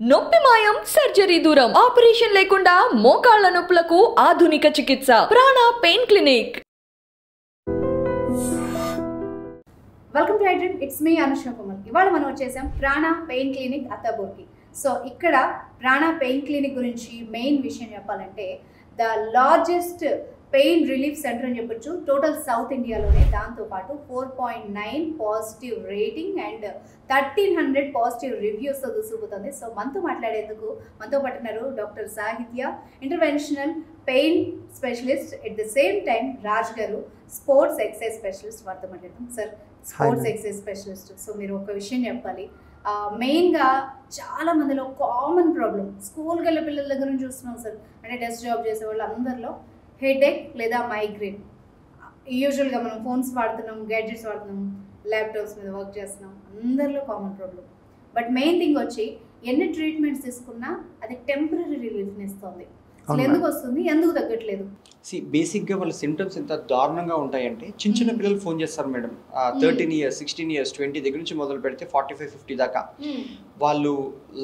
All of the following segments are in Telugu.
నొప్పి మాయం సర్జరీ దూరం ఆపరేషన్ లేకుండా మోకాళ్ల నొప్పులకు ఆధునిక చికిత్స ప్రాణ pain clinic. Welcome to iDream, it's me Anushka Kumar. ఇవాళ మనం వచ్చేసాం ప్రాణ పెయిన్ క్లినిక్ అత్తాపూర్కి. సో ఇక్కడ ప్రాణ పెయిన్ క్లినిక్ గురించి మెయిన్ విషయం చెప్పాలంటే the largest pain relief centre అని చెప్పొచ్చు టోటల్ సౌత్ ఇండియాలోనే. దాంతోపాటు 4.9 పాజిటివ్ రేటింగ్ అండ్ 1300 పాజిటివ్ రివ్యూస్తో దూసుకుపోతుంది. సో మనతో మాట్లాడేందుకు మనతో పట్టినారు doctor Sahitya, interventional pain specialist, at the same time Raj garu, sports exercise specialist. వారితో మాట్లాడతాం. Sir, sports exercise specialist, so మీరు ఒక విషయం చెప్పాలి. మెయిన్గా చాలా మందిలో కామన్ ప్రాబ్లం, స్కూల్కి వెళ్ళే పిల్లల దగ్గర నుంచి చూస్తున్నాం సార్, అంటే డెస్క్ జాబ్ చేసే వాళ్ళు అందరిలో హెడేక్ లేదా మైగ్రేన్. యూజువల్గా మనం ఫోన్స్ వాడుతున్నాం, గ్యాడ్జెట్స్ వాడుతున్నాం, ల్యాప్టాప్స్ మీద వర్క్ చేస్తున్నాం, అందరిలో common problem. But main thing వచ్చి ఎన్ని ట్రీట్మెంట్స్ తీసుకున్నా అది టెంపరీ రిలీఫ్ని ఇస్తుంది. అసలు ఎందుకు వస్తుంది, ఎందుకు తగ్గట్లేదు? బేసిక్గా వాళ్ళ సిమ్టమ్స్ ఎంత దారుణంగా ఉంటాయంటే చిన్న పిల్లలు ఫోన్ చేస్తారు మేడం. 13 years, 16 years, 20 దగ్గర నుంచి మొదలు పెడితే 45, 50 దాకా. వాళ్ళు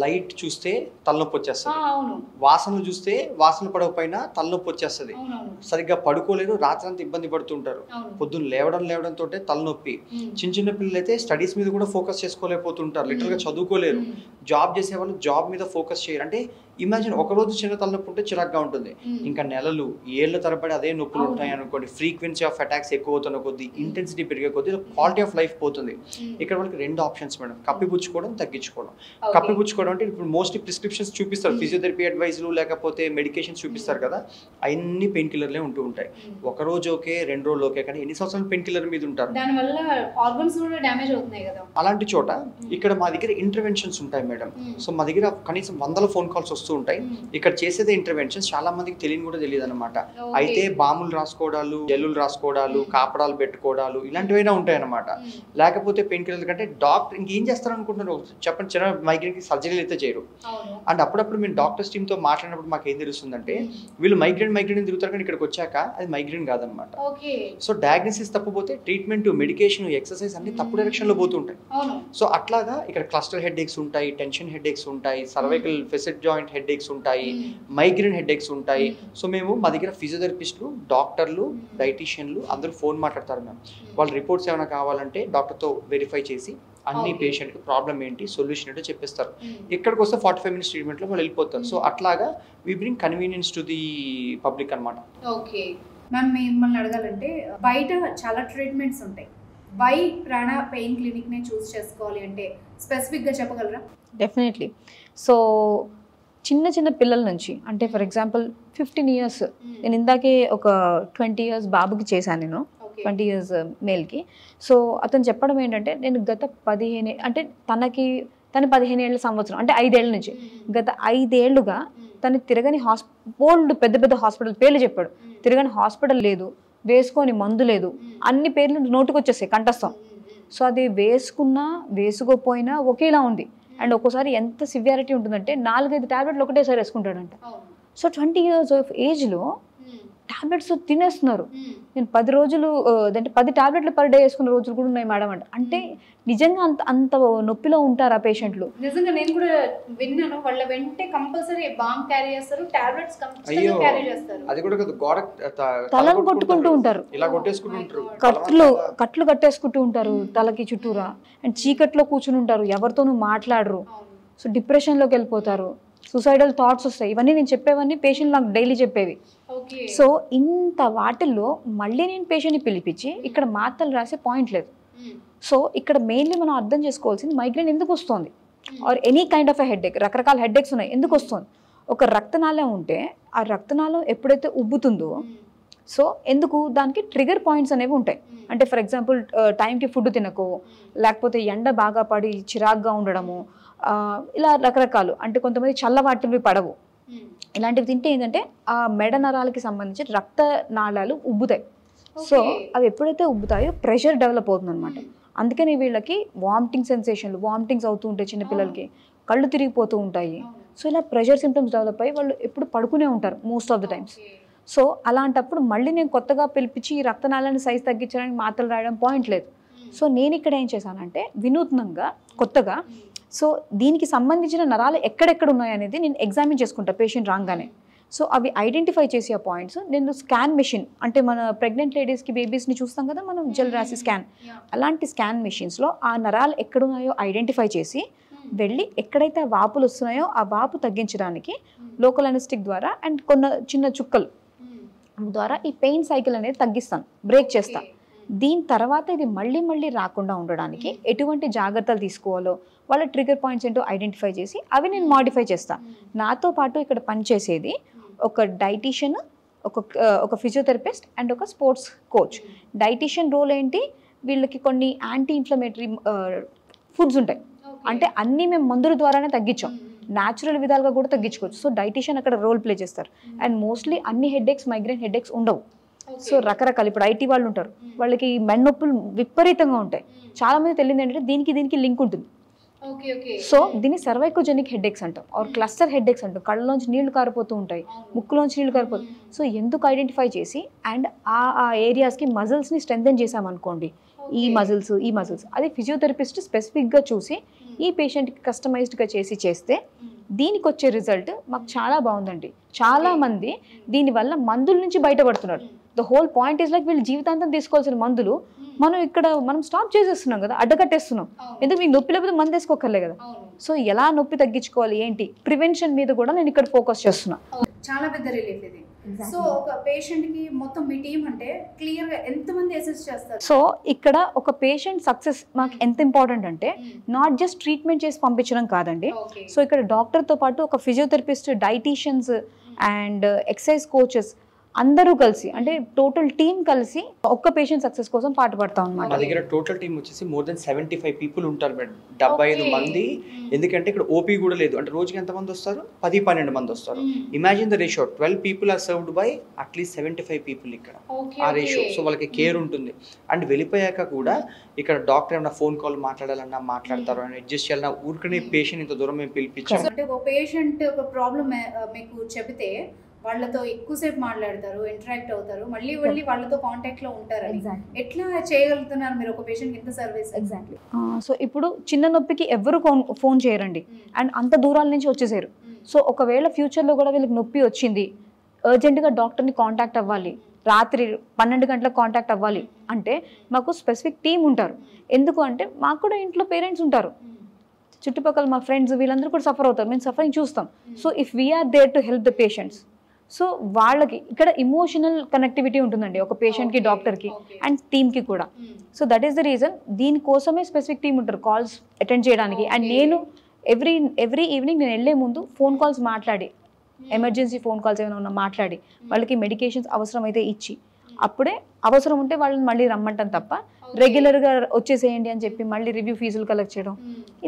లైట్ చూస్తే తలనొప్పి వచ్చేస్తుంది, వాసనలు చూస్తే వాసన పడకపోయినా తలనొప్పి వచ్చేస్తుంది, సరిగ్గా పడుకోలేరు, రాత్రి అంతా ఇబ్బంది పడుతుంటారు, పొద్దున్న లేవడంతో తలనొప్పి. చిన్న పిల్లలు అయితే స్టడీస్ మీద కూడా ఫోకస్ చేసుకోలేకపోతుంటారు, లిటరల్గా చదువుకోలేరు. జాబ్ చేసే వాళ్ళు జాబ్ మీద ఫోకస్ చేయరు. అంటే ఇమాజిన్, ఒకరోజు చిన్న తలనొప్పి ఉంటే చిరాగ్గా ఉంటుంది, ఇంకా నెలలు ఏళ్ళ తరబడి అదే నొప్పులు ఉంటాయి అనుకోండి. ఫ్రీక్వెన్సీ ఆఫ్ అటాక్స్ ఎక్కువ అవుతున్న కొద్దీ, ఇంటెన్సిటీ పెరిగే కొద్దీ క్వాలిటీ ఆఫ్ లైఫ్ పోతుంది. ఇక్కడ వాళ్ళకి 2 ఆప్షన్స్ మేడం, కప్పిపుచ్చుకోవడం, తగ్గించుకోవడం. కప్పిపుచ్చుకోవడం అంటే ఇప్పుడు మోస్ట్లీ ప్రిస్క్రిప్షన్స్ చూపిస్తారు, ఫిజియోథెరపీ అడ్వైజ్లు లేకపోతే మెడికేషన్స్ చూపిస్తారు కదా, అన్ని పెయిన్ కిల్లర్లే ఉంటూ ఉంటాయి. ఒక రోజు ఓకే, 2 రోజులు ఓకే, కానీ ఎన్ని సంవత్సరాలు పెయిన్ కిల్లర్ మీద ఉంటారు, దానివల్ల ఆర్గన్స్ కూడా డ్యామేజ్ అవుతున్నాయి కదా. అలాంటి చోట ఇక్కడ మా దగ్గర ఇంటర్వెన్షన్స్ ఉంటాయి మేడం. సో మా దగ్గర కనీసం 100 ఫోన్ కాల్స్ వస్తూ ఉంటాయి. ఇక్కడ చేసేది ఇంటర్వెన్షన్స్ చాలా మందికి తెలియని కూడా తెలియదు అనమాట. అయితే బాములు రాసుకోవడాలు, జల్లులు రాసుకోవడాలు, కాపడాలు పెట్టుకోవడాలు ఇలాంటివైనా ఉంటాయి అనమాట. లేకపోతే పెయిన్ కిల్లర్ కంటే డాక్టర్ ఇంకేం చేస్తారు అనుకుంటున్నారు చెప్పండి. చిన్న మైగ్రేన్కి సర్జరీలు అయితే చేయరు. అండ్ అప్పుడప్పుడు మేము డాక్టర్స్ టీమ్తో మాట్లాడినప్పుడు మాకు ఏం తెలుస్తుందంటే వీళ్ళు మైగ్రేన్ తిరుగుతారు, కానీ ఇక్కడికి వచ్చాక అది మైగ్రేన్ కాదనమాట. సో డయాగ్నోసిస్ తప్పపోతే ట్రీట్మెంట్, మెడికేషన్, ఎక్సర్సైజ్ అన్ని తప్పు డైరెక్షన్లో పోతుంటాయి. సో అట్లాగా ఇక్కడ క్లస్టర్ హెడ్ ఏక్స్ ఉంటాయి, టెన్షన్ హెడ్ ఏక్స్ ఉంటాయి, cervical facet joint head aches ఉంటాయి, మైగ్రేన్ హెడ్ ఏక్స్ ఉంటాయి. సో మేము మా దగ్గర ఫిజియోథెరపిస్టులు, డాక్టర్లు, డైటీషియన్లు అందరూ ఫోన్ మాట్లాడతారు మ్యామ్. వాళ్ళ రిపోర్ట్స్ ఏమైనా కావాలంటే డాక్టర్తో వెరిఫై చేసి అన్ని పేషెంట్కి ప్రాబ్లం ఏంటి, సొల్యూషన్ ఏంటో చెప్పిస్తారు. ఇక్కడికి వస్తే 45 minutes ట్రీట్మెంట్లో వాళ్ళు వెళ్ళిపోతారు. సో అట్లాగా we bring convenience to the public అనమాట. ఓకే మ్యామ్, మిమ్మల్ని అడగాలంటే బయట చాలా ట్రీట్మెంట్స్ ఉంటాయి, వై ప్రాణ పెయిన్ క్లినిక్నే చూస్ చేసుకోవాలి అంటే స్పెసిఫిక్గా చెప్పగలరా? డెఫినెట్లీ. సో చిన్న పిల్లల నుంచి, అంటే ఫర్ ఎగ్జాంపుల్ 15 years, నేను ఇందాకే ఒక 20 years బాబుకి చేశాను, నేను 20 years మేల్కి. సో అతను చెప్పడం ఏంటంటే, నేను గత 15 అంటే తను 15 ఏళ్ళ సంవత్సరం, అంటే 5 ఏళ్ళ నుంచి గత 5 ఏళ్ళుగా తను తిరగని పెద్ద హాస్పిటల్ పేర్లు చెప్పాడు. తిరగని హాస్పిటల్ లేదు, వేసుకొని మందు లేదు, అన్ని పేర్లు నోటుకు వచ్చేసాయి కంఠస్థం. సో అది వేసుకున్నా వేసుకోపోయినా ఒకేలా ఉంది. అండ్ ఒక్కోసారి ఎంత సివియారిటీ ఉంటుందంటే 4-5 టాబ్లెట్లు ఒకటేసారి వేసుకుంటాడంట. సో 20 years ఆఫ్ ఏజ్లో టాబ్లెట్స్ తినేస్తున్నారు. నేను 10 రోజులు అంటే 10 టాబ్లెట్లు పర్ డే వేసుకున్న రోజులు కూడా ఉన్నాయి మేడం అంటే. అంటే నిజంగా అంత నొప్పిలో ఉంటారు ఆ పేషెంట్లు. నిజంగా నేను కూడా విన్నాను, వాళ్ళ వెంటే కంపల్సరీ బాంబ్ క్యారీ చేస్తారు, టాబ్లెట్స్ కంపల్సరీ క్యారీ చేస్తారు. అది కూడా గోడ తలను కొట్టుకుంటూ ఉంటారు, ఇలా కొట్టేసుకుంటూ ఉంటారు, కట్లు కట్టేసుకుంటూ ఉంటారు తలకి చుట్టూరా. అండ్ చీకట్లో కూర్చుని ఉంటారు, ఎవరితోనూ మాట్లాడరు. సో డిప్రెషన్లోకి వెళ్ళిపోతారు, సూసైడల్ థాట్స్ వస్తాయి. ఇవన్నీ నేను చెప్పేవన్నీ పేషెంట్ నాకు డైలీ చెప్పేవి. సో ఇంత వాటిల్లో మళ్ళీ నేను పేషెంట్ని పిలిపించి ఇక్కడ మాత్రలు రాసే పాయింట్ లేదు. సో ఇక్కడ మెయిన్లీ మనం అర్థం చేసుకోవాల్సింది మైగ్రేన్ ఎందుకు వస్తుంది, or any kind of a headache. రకరకాల హెడ్ఏక్స్ ఉన్నాయి, ఎందుకు వస్తుంది? ఒక రక్తనాళం ఉంటే ఆ రక్తనాళం ఎప్పుడైతే ఉబ్బుతుందో, సో ఎందుకు దానికి ట్రిగర్ పాయింట్స్ అనేవి ఉంటాయి. అంటే ఫర్ ఎగ్జాంపుల్ టైంకి ఫుడ్ తినకో, లేకపోతే ఎండ బాగా పడి చిరాగ్గా ఉండడము, ఇలా రకరకాలు. అంటే కొంతమంది చల్లవాటివి పడవు, ఇలాంటివి తింటే ఏంటంటే ఆ మెడ నరాలకి సంబంధించి రక్తనాళాలు ఉబ్బుతాయి. సో అవి ఎప్పుడైతే ఉబ్బుతాయో ప్రెషర్ డెవలప్ అవుతుంది అనమాట. అందుకని వీళ్ళకి వామిటింగ్స్ అవుతూ ఉంటాయి, చిన్నపిల్లలకి కళ్ళు తిరిగిపోతూ ఉంటాయి. సో ఇలా ప్రెషర్ సిమ్టమ్స్ డెవలప్ అయ్యి వాళ్ళు ఎప్పుడు పడుకునే ఉంటారు most of the times. So అలాంటప్పుడు మళ్ళీ నేను కొత్తగా పిలిపించి ఈ రక్తనాళాన్ని సైజ్ తగ్గించడానికి మాత్రలు రాయడం పాయింట్ లేదు. సో నేను ఇక్కడ ఏం చేశానంటే వినూత్నంగా కొత్తగా సో దీనికి సంబంధించిన నరాలు ఎక్కడెక్కడ ఉన్నాయనేది నేను ఎగ్జామిన్ చేసుకుంటా పేషెంట్ రాగానే. సో అవి ఐడెంటిఫై చేసే ఆ పాయింట్స్ నేను స్కాన్ మెషిన్, అంటే మన ప్రెగ్నెంట్ లేడీస్కి బేబీస్ని చూస్తాం కదా మనం, జెల్ రాసి స్కాన్, అలాంటి స్కాన్ మెషిన్స్లో ఆ నరాలు ఎక్కడున్నాయో ఐడెంటిఫై చేసి వెళ్ళి ఎక్కడైతే ఆ వాపులు వస్తున్నాయో ఆ వాపు తగ్గించడానికి లోకల్ అనెస్టిక్ ద్వారా అండ్ కొన్ని చిన్న చుక్కలు ద్వారా ఈ పెయిన్ సైకిల్ అనేది తగ్గిస్తాను, బ్రేక్ చేస్తాను. దీని తర్వాత ఇది మళ్ళీ మళ్ళీ రాకుండా ఉండడానికి ఎటువంటి జాగ్రత్తలు తీసుకోవాలో వాళ్ళ ట్రిగర్ పాయింట్స్ ఏంటో ఐడెంటిఫై చేసి అవి నేను మాడిఫై చేస్తాను. నాతో పాటు ఇక్కడ పనిచేసేది ఒక డైటీషియన్, ఒక ఫిజియోథెరపిస్ట్ అండ్ ఒక స్పోర్ట్స్ కోచ్. డైటీషియన్ రోల్ ఏంటి, వీళ్ళకి కొన్ని యాంటీ ఇన్ఫ్లమేటరీ ఫుడ్స్ ఉంటాయి, అంటే అన్నీ మేము మందుల ద్వారానే తగ్గించాం, న్యాచురల్ విధాలుగా కూడా తగ్గించుకోవచ్చు. సో డైటీషియన్ అక్కడ రోల్ ప్లే చేస్తారు. అండ్ మోస్ట్లీ అన్ని హెడేక్స్, మైగ్రేన్ హెడేక్స్ ఉండవు. సో రకరకాల ఇప్పుడు ఐటీ వాళ్ళు ఉంటారు, వాళ్ళకి మెన్నొప్పులు విపరీతంగా ఉంటాయి. చాలా మంది తెలియదు ఏంటంటే దీనికి లింక్ ఉంటుంది. సో దీన్ని సర్వైకోజెనిక్ హెడేక్స్ అంటాం, ఆర్ క్లస్టర్ హెడేక్స్ అంటాం. కళ్ళలోంచి నీళ్లు కారిపోతూ ఉంటాయి, ముక్కులోంచి నీళ్లు కారిపోతాయి. సో ఎందుకు ఐడెంటిఫై చేసి అండ్ ఆ ఏరియాస్కి మజిల్స్ని స్ట్రెంథెన్ చేసామనుకోండి, ఈ మజిల్స్ అది ఫిజియోథెరపిస్ట్ స్పెసిఫిక్గా చూసి ఈ పేషెంట్కి కస్టమైజ్డ్గా చేస్తే దీనికి వచ్చే రిజల్ట్ మాకు చాలా బాగుందండి. చాలా మంది దీనివల్ల మందుల నుంచి బయటపడుతున్నారు. The whole point is like వీళ్ళు జీవితాంతం తీసుకోవాల్సిన మందులు మనం స్టాప్ చేసేస్తున్నాం కదా, అడ్డకట్టేస్తున్నాం. ఎందుకు మీకు నొప్పి లేకపోతే మందు వేసుకోకర్లే కదా. సో ఎలా నొప్పి తగ్గించుకోవాలి ఏంటి, ప్రివెన్షన్ మీద కూడా నేను ఇక్కడ ఫోకస్ చేస్తున్నా. చాలా పెద్ద రిలీఫ్ ఇది. సో ఒక పేషెంట్ కి మొత్తం మీ టీం అంటే క్లియర్ గా ఎంత మంది అసిస్ట్ చేస్తారు? సో ఇక్కడ ఒక పేషెంట్ సక్సెస్ మాకు ఎంత ఇంపార్టెంట్ అంటే నాట్ జస్ట్ ట్రీట్మెంట్ చేసి పంపించడం కాదండి. సో ఇక్కడ డాక్టర్ తో పాటు ఒక physiotherapist, dietitians and exercise coaches అందరూ కలిసి, అంటే టోటల్ టీమ్ కలిసి ఒక్క పేషెంట్ సక్సెస్ కోసం పాటుపడతాం అన్నమాట. మా దగ్గర టోటల్ టీమ్ వచ్చేసి మోర్ దెన్ 75 పీపుల్ ఉంటారు మేడం. 75 మంది. ఎందుకంటే ఇక్కడ ఓపీ కూడా లేదు, అంటే రోజుకి ఎంతమంది వస్తారు, 10-12 మంది వస్తారు. Imagine the ratio, 12 people are served by at least 75 people ఇక్కడ ఆ రేషియో. సో వాళ్ళకి కేర్ ఉంటుంది. అండ్ వెళ్ళిపోయాక కూడా ఇక్కడ డాక్టర్ ఏమైనా ఫోన్ కాల్ మాట్లాడాలన్నా మాట్లాడతారు, అని అడ్జస్ట్ చేయాలన్నా ఊరికనే పేషెంట్ ఇంత దూరం మేము పిలిపించాం. అంటే ఒక పేషెంట్ ఒక ప్రాబ్లం మీకు చెబితే వాళ్ళతో ఎక్కువసేపు మాట్లాడతారు, ఇంటరాక్ట్ అవుతారు, మళ్ళీ వాళ్ళతో కాంటాక్ట్ లో ఉంటారు. ఎట్లా చేయగలుగుతున్నారు మీరు ఒక పేషెంట్ ఇంత సర్వీస్? ఎగ్జాక్ట్లీ. సో ఇప్పుడు చిన్న నొప్పికి ఎవరు ఫోన్ చేయరండి, అండ్ అంత దూరాల నుంచి వచ్చేసారు. సో ఒకవేళ ఫ్యూచర్లో కూడా వీళ్ళకి నొప్పి వచ్చింది, అర్జెంటుగా డాక్టర్ని కాంటాక్ట్ అవ్వాలి, రాత్రి 12 గంటలకు కాంటాక్ట్ అవ్వాలి అంటే మాకు స్పెసిఫిక్ టీమ్ ఉంటారు. ఎందుకు అంటే మాకు కూడా ఇంట్లో పేరెంట్స్ ఉంటారు, చుట్టుపక్కల మా ఫ్రెండ్స్ వీళ్ళందరూ కూడా సఫర్ అవుతారు, మేము సఫరింగ్ చూస్తాం. So if we are there to help the patients, so వాళ్ళకి ఇక్కడ ఇమోషనల్ కనెక్టివిటీ ఉంటుందండి ఒక పేషెంట్కి, డాక్టర్కి అండ్ టీమ్కి కూడా. So that is the reason, దీనికోసమే స్పెసిఫిక్ టీమ్ ఉంటారు కాల్స్ అటెండ్ చేయడానికి. అండ్ నేను ఎవ్రీ ఈవినింగ్ నేను వెళ్ళే ముందు ఫోన్ కాల్స్ మాట్లాడి, ఎమర్జెన్సీ ఫోన్ కాల్స్ ఏమైనా ఉన్నా మాట్లాడి వాళ్ళకి మెడికేషన్స్ అవసరమైతే ఇచ్చి, అప్పుడే అవసరం ఉంటే వాళ్ళని మళ్ళీ రమ్మంటాం తప్ప రెగ్యులర్గా వచ్చేసేయండి అని చెప్పి మళ్ళీ రివ్యూ ఫీజులు కలెక్ట్ చేయడం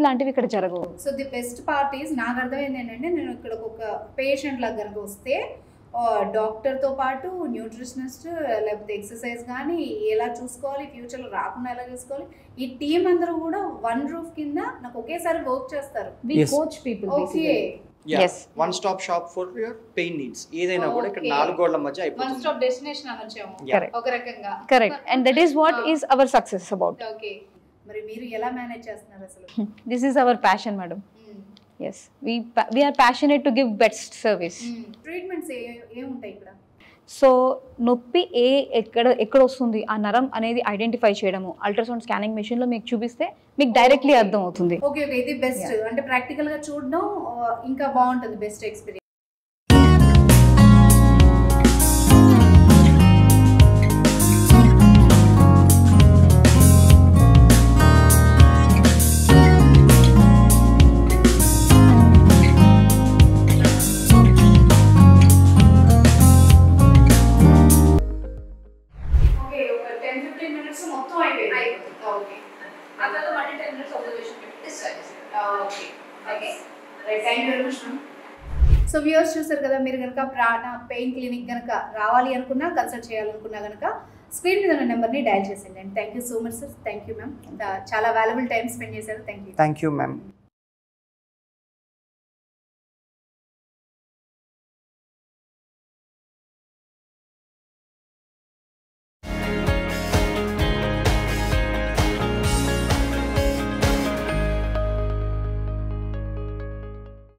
ఇలాంటివి ఇక్కడ జరగవు. So the best part is, నాకు అర్థమైంది ఏంటంటే, నేను ఇక్కడ ఒక పేషెంట్ లాగా కనుక వస్తే డాక్టర్తో పాటు న్యూట్రిషనిస్ట్, లేకపోతే ఎక్సర్సైజ్ కానీ ఎలా చూసుకోవాలి, ఫ్యూచర్లో రాకుండా ఎలా చూసుకోవాలి, ఈ టీం అందరూ కూడా వన్ రూఫ్ కింద నాకు ఒకేసారి వర్క్ చేస్తారు. Coach people. Okay, one stop shop for your pain needs. ఏదైనా కూడా ఇక్కడ 4 గోడల మధ్య అయిపోతుంది. వన్ స్టాప్ డెస్టినేషన్ అనొచ్చేమో ఒక రకంగా. Correct, and that is what is our success about. Okay, మరి మీరు ఎలా మేనేజ్ చేస్తున్నారు అసలు? This is our passion madam. Yes, we are passionate to give best service. Treatments ఏముంటాయి ఇక్కడ? సో నొప్పి ఎక్కడ వస్తుంది ఆ నరం అనేది ఐడెంటిఫై చేయడము, అల్ట్రాసౌండ్ స్కానింగ్ మెషిన్ లో మీకు చూపిస్తే మీకు డైరెక్ట్లీ అర్థం అవుతుంది. ఓకే, ఇది బెస్ట్. అంటే ప్రాక్టికల్ గా చూడడం ఇంకా బాగుంటుంది, బెస్ట్ ఎక్స్పీరియన్స్. సో వ్యూవర్స్ చూసారు కదా, మీరు కనుక ప్రాణ పెయిన్ క్లినిక్ కనుక రావాలి అనుకున్నా, కన్సల్ట్ చేయాలనుకున్నా కనుక స్క్రీన్ మీద ఉన్న నెంబర్ని డయల్ చేసేయండి. And thank you so much sir. Thank you ma'am, చాలా వాల్యుబుల్ టైం స్పెండ్ చేశారు. Thank you. Thank you ma'am.